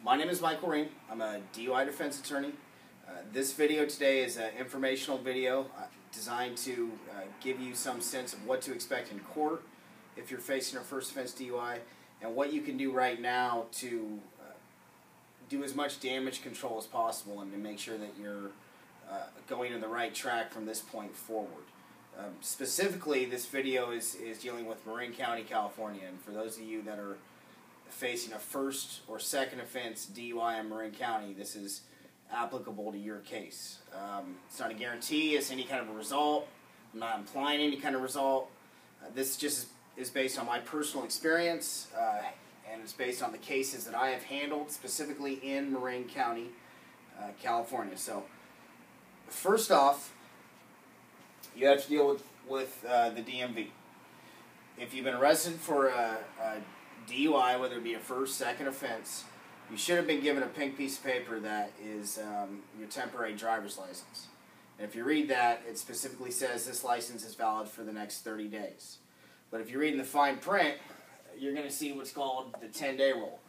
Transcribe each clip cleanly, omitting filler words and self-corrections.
My name is Rehm. I'm a DUI defense attorney. This video today is an informational video designed to give you some sense of what to expect in court if you're facing a first offense DUI, and what you can do right now to do as much damage control as possible and to make sure that you're going in the right track from this point forward. Specifically, this video is dealing with Marin County, California, and for those of you that are facing a first or second offense DUI in Marin County, this is applicable to your case. It's not a guarantee it's any kind of a result. I'm not implying any kind of result. This just is based on my personal experience, and it's based on the cases that I have handled specifically in Marin County, California. So, first off, you have to deal with the DMV. If you've been arrested for a DUI, whether it be a first, second offense, you should have been given a pink piece of paper that is your temporary driver's license. And if you read that, it specifically says this license is valid for the next 30 days. But if you read in the fine print, you're going to see what's called the 10-day rule.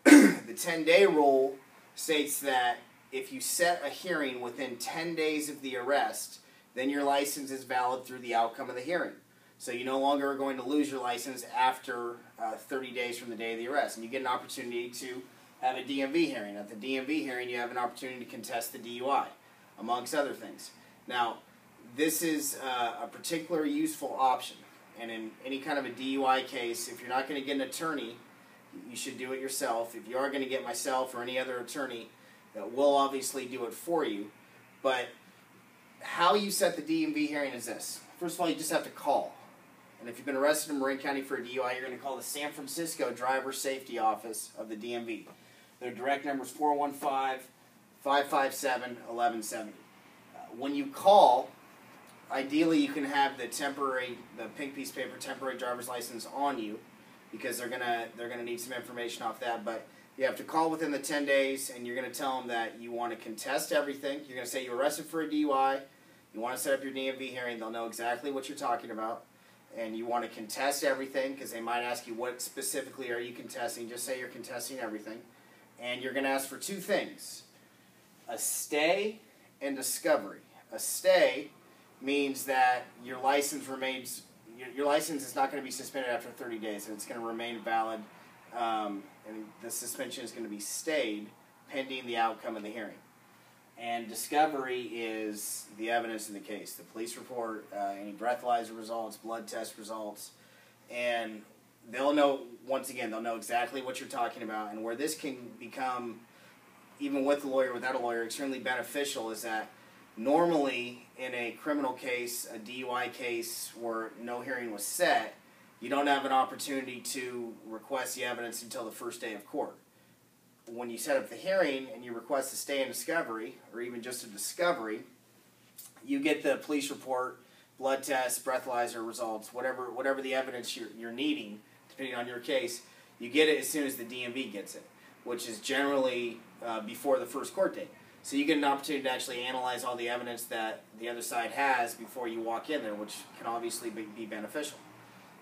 The 10-day rule states that if you set a hearing within 10 days of the arrest, then your license is valid through the outcome of the hearing. So you no longer are going to lose your license after 30 days from the day of the arrest. And you get an opportunity to have a DMV hearing. At the DMV hearing, you have an opportunity to contest the DUI, amongst other things. Now, this is a particular useful option. And in any kind of a DUI case, if you're not going to get an attorney, you should do it yourself. If you are going to get myself or any other attorney, we'll obviously do it for you. But how you set the DMV hearing is this. First of all, you just have to call. And if you've been arrested in Marin County for a DUI, you're going to call the San Francisco Driver Safety Office of the DMV. Their direct number is 415-557-1170. When you call, ideally you can have the pink piece of paper temporary driver's license on you, because they're gonna need some information off that. But you have to call within the 10 days, and you're going to tell them that you want to contest everything. You're going to say you're arrested for a DUI, you want to set up your DMV hearing, they'll know exactly what you're talking about, and you want to contest everything, because they might ask you what specifically are you contesting. Just say you're contesting everything. And you're going to ask for two things: a stay and discovery. A stay means that your license remains, your license is not going to be suspended after 30 days, and it's going to remain valid, and the suspension is going to be stayed pending the outcome of the hearing. And discovery is the evidence in the case, the police report, any breathalyzer results, blood test results, and they'll know, once again, they'll know exactly what you're talking about. And where this can become, even with a lawyer, without a lawyer, extremely beneficial is that normally in a criminal case, a DUI case where no hearing was set, you don't have an opportunity to request the evidence until the first day of court. When you set up the hearing and you request a stay and discovery, or even just a discovery, you get the police report, blood test, breathalyzer results, whatever the evidence you're needing, depending on your case, you get it as soon as the DMV gets it, which is generally before the first court date. So you get an opportunity to actually analyze all the evidence that the other side has before you walk in there, which can obviously be beneficial.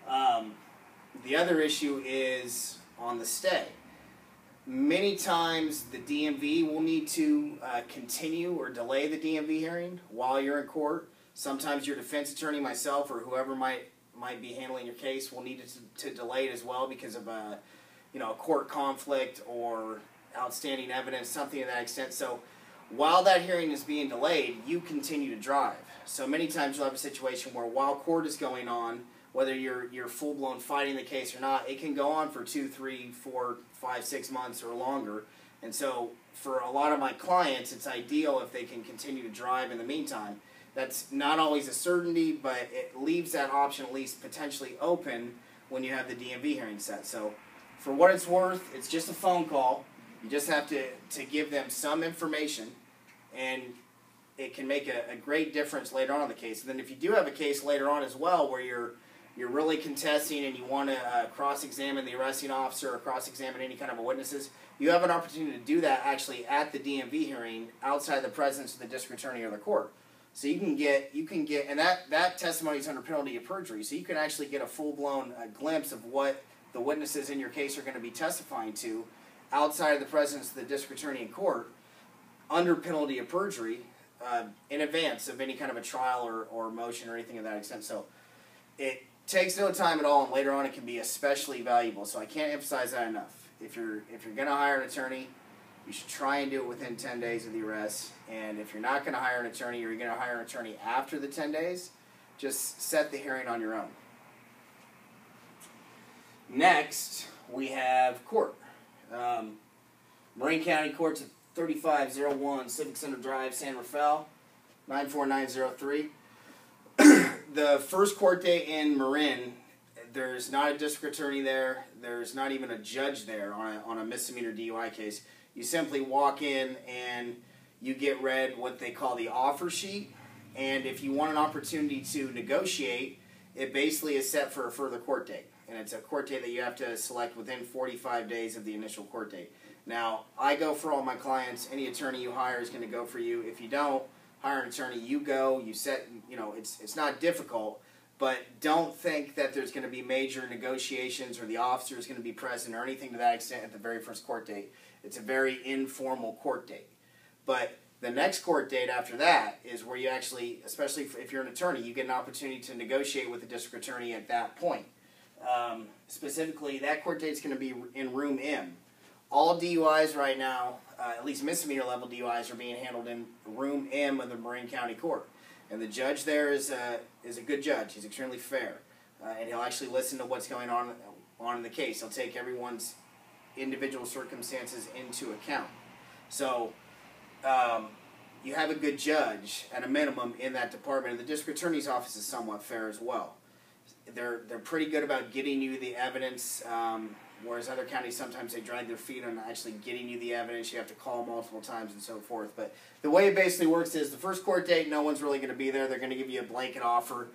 The other issue is on the stay. Many times the DMV will need to continue or delay the DMV hearing while you're in court. Sometimes your defense attorney, myself, or whoever might be handling your case will need to delay it as well because of a court conflict or outstanding evidence, something to that extent. So while that hearing is being delayed, you continue to drive. So many times you'll have a situation where while court is going on, whether you're full-blown fighting the case or not, it can go on for 2, 3, 4, 5, 6 months or longer. And so for a lot of my clients, it's ideal if they can continue to drive in the meantime. That's not always a certainty, but it leaves that option at least potentially open when you have the DMV hearing set. So for what it's worth, it's just a phone call. You just have to give them some information, and it can make a great difference later on in the case. And then if you do have a case later on as well where you're really contesting and you want to cross-examine the arresting officer or cross-examine any kind of witnesses, you have an opportunity to do that actually at the DMV hearing outside the presence of the district attorney or the court. So you can get, and that testimony is under penalty of perjury, so you can actually get a full-blown glimpse of what the witnesses in your case are going to be testifying to outside of the presence of the district attorney in court under penalty of perjury in advance of any kind of a trial or motion or anything of that extent. So it takes no time at all, and later on it can be especially valuable. So I can't emphasize that enough. If you're going to hire an attorney, you should try and do it within 10 days of the arrest. And if you're not going to hire an attorney, or you're going to hire an attorney after the 10 days, just set the hearing on your own. Next, we have court. Marin County Court's at 3501 Civic Center Drive, San Rafael, 94903. The first court date in Marin, there's not a district attorney there. There's not even a judge there on a misdemeanor DUI case. You simply walk in and you get read what they call the offer sheet. And if you want an opportunity to negotiate, it basically is set for a further court date. And it's a court date that you have to select within 45 days of the initial court date. Now, I go for all my clients. Any attorney you hire is going to go for you. If you don't hire an attorney, you go, you set, it's not difficult, but don't think that there's going to be major negotiations or the officer is going to be present or anything to that extent at the very first court date. It's a very informal court date. But the next court date after that is where you actually, especially if you're an attorney, you get an opportunity to negotiate with the district attorney at that point. Specifically, that court date is going to be in Room M. All DUIs right now, at least misdemeanor level DUIs, are being handled in Room M of the Marin County Court. And the judge there is a good judge. He's extremely fair. And he'll actually listen to what's going on in the case. He'll take everyone's individual circumstances into account. So you have a good judge, at a minimum, in that department. And the district attorney's office is somewhat fair as well. They're pretty good about getting you the evidence, whereas other counties sometimes they drag their feet on actually getting you the evidence. You have to call multiple times and so forth. But the way it basically works is the first court date, no one's really going to be there. They're going to give you a blanket offer.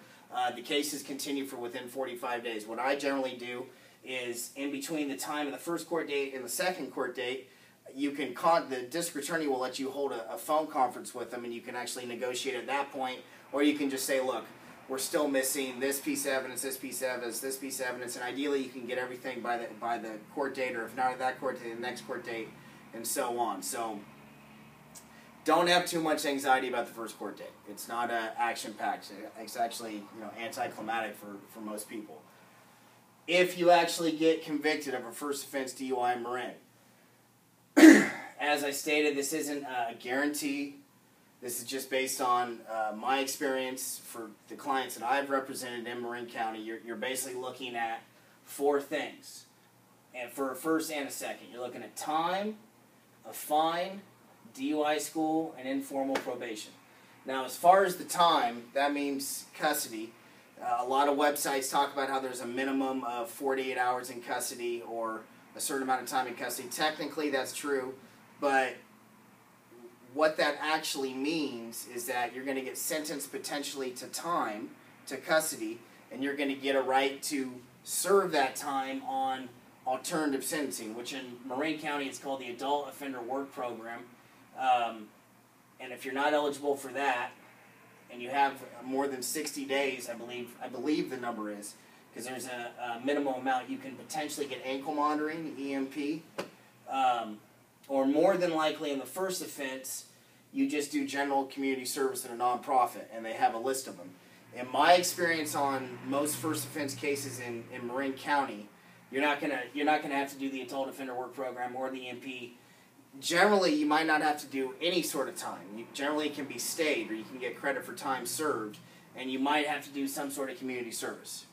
The cases continue for within 45 days. What I generally do is in between the time of the first court date and the second court date, you can the district attorney will let you hold a phone conference with them, and you can actually negotiate at that point, or you can just say, look, we're still missing this piece of evidence, this piece of evidence, this piece of evidence, and ideally you can get everything by the court date, or if not at that court date, the next court date, and so on. So don't have too much anxiety about the first court date. It's not action-packed. It's actually anticlimactic for most people. If you actually get convicted of a first offense DUI in Marin, as I stated, this isn't a guarantee. This is just based on my experience for the clients that I've represented in Marin County. You're basically looking at 4 things, and for a first and a second. You're looking at time, a fine, DUI school, and informal probation. Now, as far as the time, that means custody. A lot of websites talk about how there's a minimum of 48 hours in custody or a certain amount of time in custody. Technically, that's true, but what that actually means is that you're going to get sentenced potentially to time, to custody, and you're going to get a right to serve that time on alternative sentencing, which in Marin County it's called the Adult Offender Work Program. And if you're not eligible for that, and you have more than 60 days, I believe the number is, because there's a minimum amount, you can potentially get ankle monitoring, EMP, or more than likely in the first offense, you just do general community service in a nonprofit, and they have a list of them. In my experience on most first offense cases in Marin County, you're not gonna have to do the Adult Offender Work Program or the EMP. Generally, you might not have to do any sort of time. Generally, it can be stayed, or you can get credit for time served, and you might have to do some sort of community service.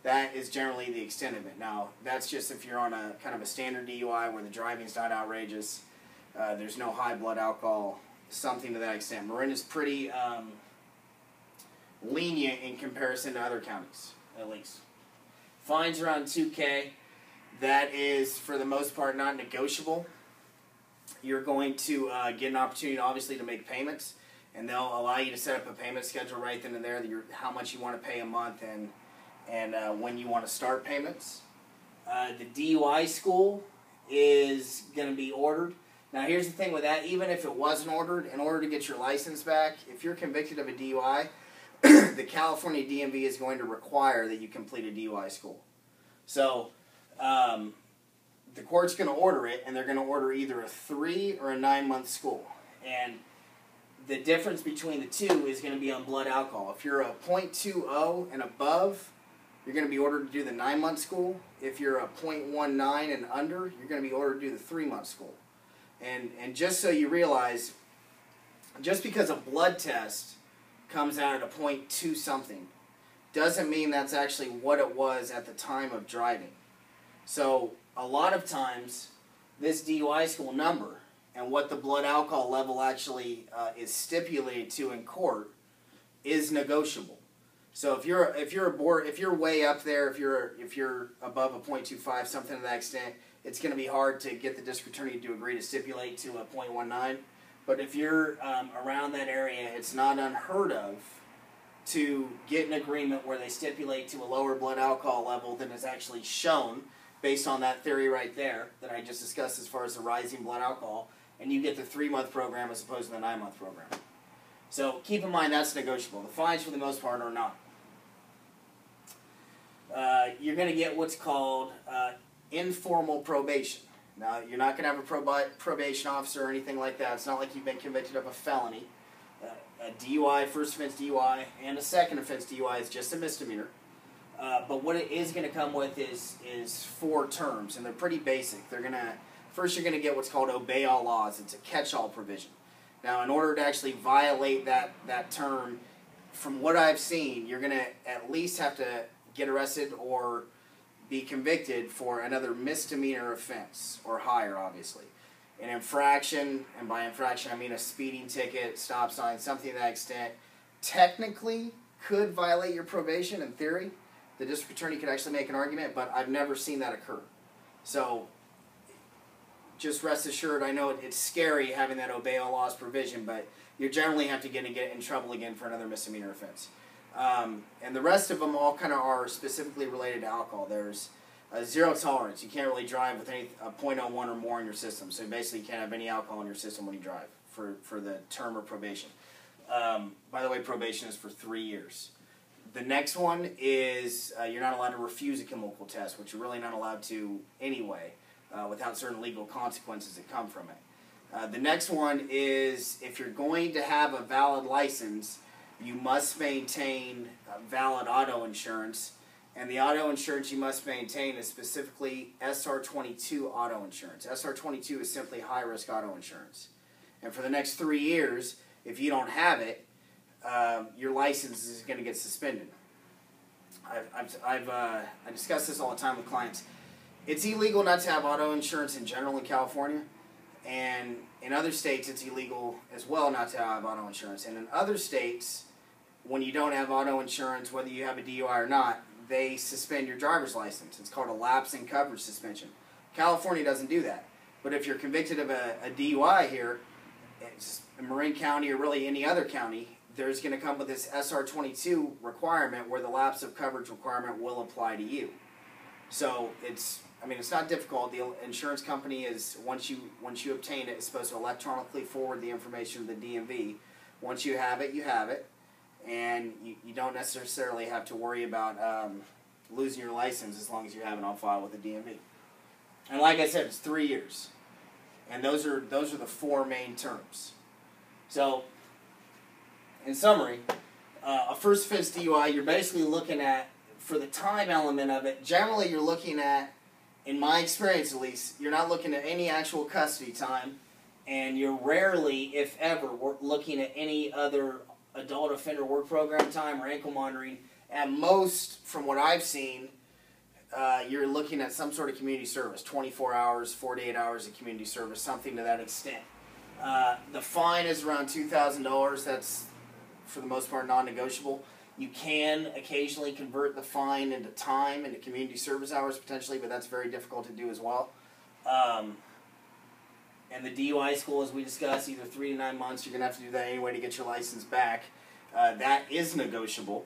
That is generally the extent of it. Now, that's just if you're on a kind of a standard DUI where the driving's not outrageous, there's no high blood alcohol, something to that extent. Marin is pretty lenient in comparison to other counties, at least. Fines around $2,000. That is, for the most part, not negotiable. You're going to get an opportunity, obviously, to make payments, and they'll allow you to set up a payment schedule right then and there, how much you want to pay a month and when you want to start payments. The DUI school is going to be ordered. Now, here's the thing with that. Even if it wasn't ordered, in order to get your license back, if you're convicted of a DUI, the California DMV is going to require that you complete a DUI school. So, the court's going to order it, and they're going to order either a 3 or a 9-month school. And the difference between the two is going to be on blood alcohol. If you're a .20 and above, you're going to be ordered to do the 9-month school. If you're a .19 and under, you're going to be ordered to do the 3-month school. And just so you realize, just because a blood test comes out at a .2 something doesn't mean that's actually what it was at the time of driving. So a lot of times this DUI school number and what the blood alcohol level actually is stipulated to in court is negotiable. So if you're way up there, if you're above a .25, something to that extent, it's going to be hard to get the district attorney to agree to stipulate to a .19. But if you're around that area, it's not unheard of to get an agreement where they stipulate to a lower blood alcohol level than is actually shown based on that theory right there that I just discussed as far as the rising blood alcohol, and you get the 3-month program as opposed to the 9-month program. So keep in mind that's negotiable. The fines for the most part are not. You're going to get what's called informal probation. Now, you're not going to have a probation officer or anything like that. It's not like you've been convicted of a felony. A DUI, first offense DUI, and a second offense DUI is just a misdemeanor. But what it is going to come with is 4 terms, and they're pretty basic. First, you're going to get what's called obey all laws. It's a catch-all provision. Now, in order to actually violate that term, from what I've seen, you're going to at least have to get arrested or be convicted for another misdemeanor offense, or higher, obviously. An infraction, and by infraction I mean a speeding ticket, stop sign, something to that extent, technically could violate your probation in theory. The district attorney could actually make an argument, but I've never seen that occur. So just rest assured, I know it's scary having that obey all laws provision, but you generally have to get in trouble again for another misdemeanor offense. And the rest of them all kind of are specifically related to alcohol. There's zero tolerance. You can't really drive with a .01 or more in your system. So basically you can't have any alcohol in your system when you drive for the term of probation. By the way, probation is for 3 years. The next one is you're not allowed to refuse a chemical test, which you're really not allowed to anyway, without certain legal consequences that come from it. The next one is if you're going to have a valid license, you must maintain valid auto insurance, and the auto insurance you must maintain is specifically SR22 auto insurance. SR22 is simply high-risk auto insurance. And for the next 3 years, if you don't have it, your license is going to get suspended. I discuss this all the time with clients. It's illegal not to have auto insurance in general in California, and in other states it's illegal as well not to have auto insurance. And in other states, when you don't have auto insurance, whether you have a DUI or not, they suspend your driver's license. It's called a lapse in coverage suspension. California doesn't do that. But if you're convicted of a DUI here, it's in Marin County or really any other county, there's going to come with this SR22 requirement where the lapse of coverage requirement will apply to you. So it's not difficult. The insurance company is, once you obtain it, it's supposed to electronically forward the information to the DMV. Once you have it, you have it. And you don't necessarily have to worry about losing your license as long as you have it on file with the DMV. And like I said, it's 3 years. And those are the 4 main terms. So, in summary, a first offense DUI, you're basically looking at, for the time element of it, generally you're looking at, in my experience at least, you're not looking at any actual custody time, and you're rarely, if ever, looking at any other adult offender work program time or ankle monitoring. At most, from what I've seen, you're looking at some sort of community service, 24 hours, 48 hours of community service, something to that extent. The fine is around $2,000. That's, for the most part, non-negotiable. You can occasionally convert the fine into time, into community service hours potentially, but that's very difficult to do as well. And the DUI school, as we discussed, either 3 to 9 months, you're going to have to do that anyway to get your license back. That is negotiable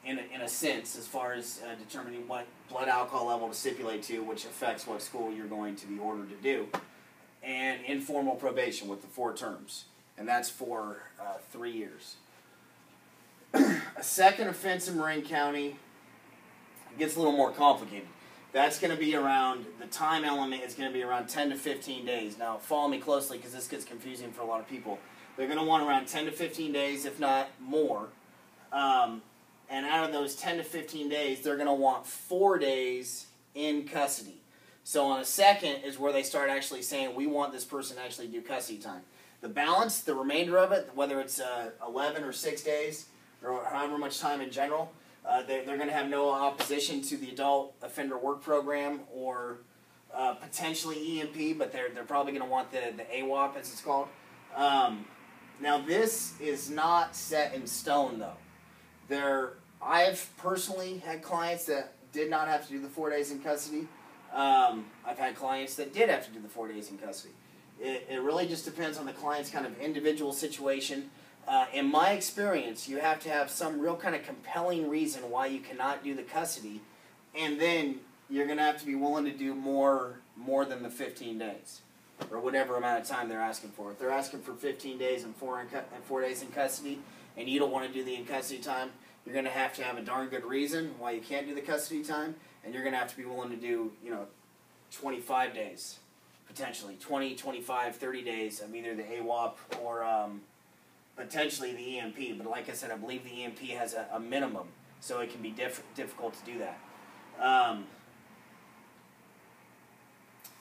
in a sense as far as determining what blood alcohol level to stipulate to, which affects what school you're going to be ordered to do. And informal probation with the 4 terms. And that's for 3 years. A second offense in Marin County gets a little more complicated. That's going to be around, the time element is going to be around 10 to 15 days. Now, follow me closely because this gets confusing for a lot of people. They're going to want around 10 to 15 days, if not more. And out of those 10 to 15 days, they're going to want 4 days in custody. So on a second is where they start actually saying, we want this person to actually do custody time. The balance, the remainder of it, whether it's 11 or 6 days, or however much time in general, they're going to have no opposition to the Adult Offender Work Program or potentially EMP, but they're probably going to want the AWOP, as it's called. Now, this is not set in stone, though. I've personally had clients that did not have to do the 4 days in custody. I've had clients that did have to do the 4 days in custody. It really just depends on the client's kind of individual situation. In my experience, you have to have some real kind of compelling reason why you cannot do the custody, and then you're going to have to be willing to do more than the 15 days, or whatever amount of time they're asking for. If they're asking for 15 days and 4 days in custody, and you don't want to do the in custody time, you're going to have a darn good reason why you can't do the custody time, and you're going to have to be willing to do, 25 days, potentially, 20, 25, 30 days of either the AWOP or potentially the EMP. But like I said, I believe the EMP has a minimum, so it can be difficult to do that.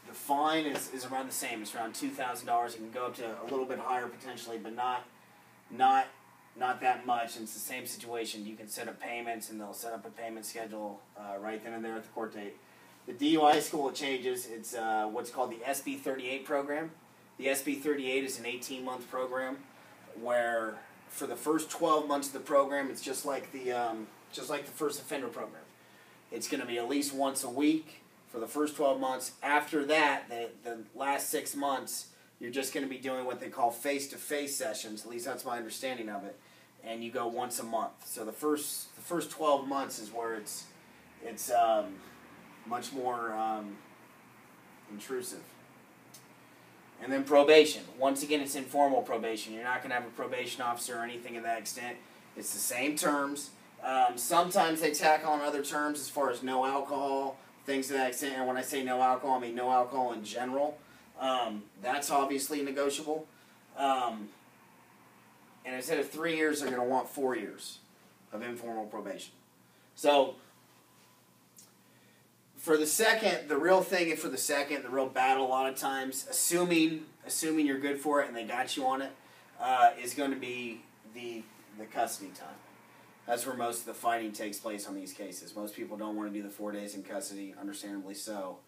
The fine is around the same. It's around $2,000. It can go up to a little bit higher potentially, but not that much. And it's the same situation. You can set up payments, and they'll set up a payment schedule right then and there at the court date. The DUI school changes. It's what's called the SB 38 program. The SB 38 is an 18-month program where for the first 12 months of the program, it's just like the first offender program. It's going to be at least once a week for the first 12 months. After that, the last 6 months, you're just going to be doing what they call face-to-face sessions. At least that's my understanding of it. And you go once a month. So the first 12 months is where it's much more intrusive. And then probation. Once again, it's informal probation. You're not going to have a probation officer or anything of that extent. It's the same terms. Sometimes they tack on other terms as far as no alcohol, things to that extent. And when I say no alcohol, I mean no alcohol in general. That's obviously negotiable. And instead of 3 years, they're going to want 4 years of informal probation. So for the second, the real thing for the second, the real battle a lot of times, assuming you're good for it and they got you on it, is going to be the custody time. That's where most of the fighting takes place on these cases. Most people don't want to do the 4 days in custody, understandably so.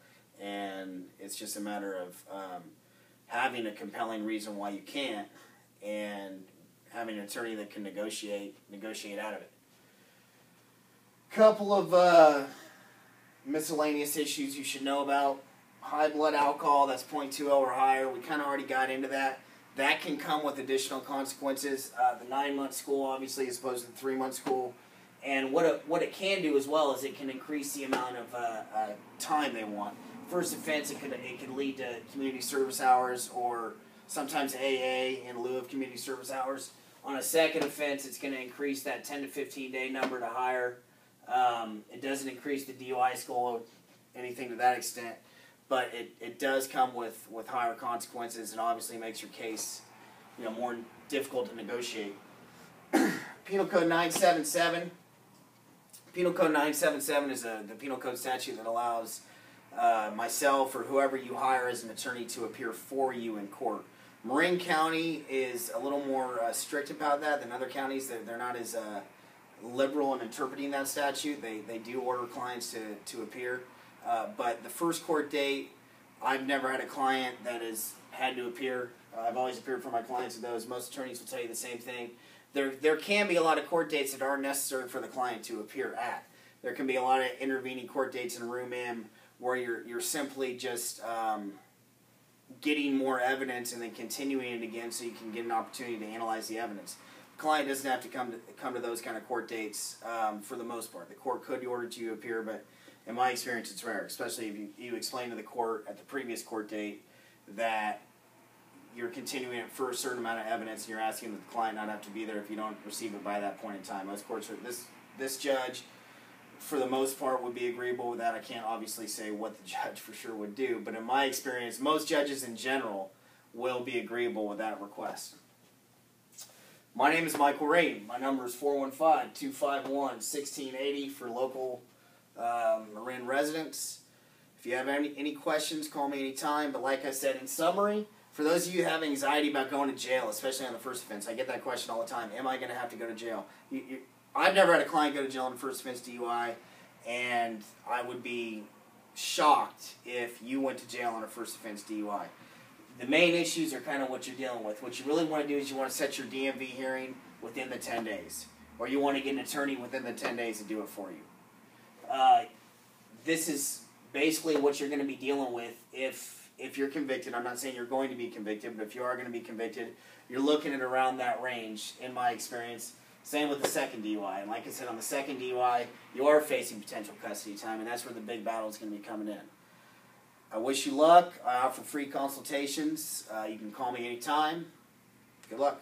And it's just a matter of having a compelling reason why you can't, and having an attorney that can negotiate out of it. Couple of miscellaneous issues you should know about. High blood alcohol, that's 0.20 or higher. We kind of already got into that. That can come with additional consequences. The 9-month school, obviously, as opposed to the 3-month school. And what it can do as well is it can increase the amount of time they want. First offense, it could lead to community service hours or sometimes AA in lieu of community service hours. On a second offense, it's going to increase that 10 to 15 day number to higher. It doesn't increase the DUI score, anything to that extent, but it does come with higher consequences, and obviously makes your case more difficult to negotiate. Penal Code 977. Penal Code 977 is the penal code statute that allows myself or whoever you hire as an attorney to appear for you in court. Marin County is a little more strict about that than other counties. They're not as liberal in interpreting that statute. They do order clients to appear. But the first court date, I've never had a client that has had to appear. I've always appeared for my clients with those. Most attorneys will tell you the same thing. There can be a lot of court dates that aren't necessary for the client to appear at. There can be a lot of intervening court dates in Room M where you're simply just getting more evidence and then continuing it again so you can get an opportunity to analyze the evidence. The client doesn't have to come to those kind of court dates for the most part. The court could order you to appear, but in my experience it's rare, especially if you explain to the court at the previous court date that you're continuing it for a certain amount of evidence and you're asking the client not have to be there if you don't receive it by that point in time. Most courts are, this judge, for the most part, would be agreeable with that. I can't obviously say what the judge for sure would do, but in my experience, most judges in general will be agreeable with that request. My name is Michael Rehm. My number is 415-251-1680 for local Marin residents. If you have any questions, call me anytime. But like I said, in summary, for those of you who have anxiety about going to jail, especially on the first offense, I get that question all the time. Am I going to have to go to jail? I've never had a client go to jail on first offense DUI, and I would be shocked if you went to jail on a first offense DUI. The main issues are kind of what you're dealing with. What you really want to do is you want to set your DMV hearing within the 10 days. Or you want to get an attorney within the 10 days to do it for you. This is basically what you're going to be dealing with if you're convicted. I'm not saying you're going to be convicted, but if you are going to be convicted, you're looking at around that range, in my experience. Same with the second DUI. And like I said, on the second DUI, you are facing potential custody time, and that's where the big battle is going to be coming in. I wish you luck. I offer free consultations. You can call me anytime. Good luck.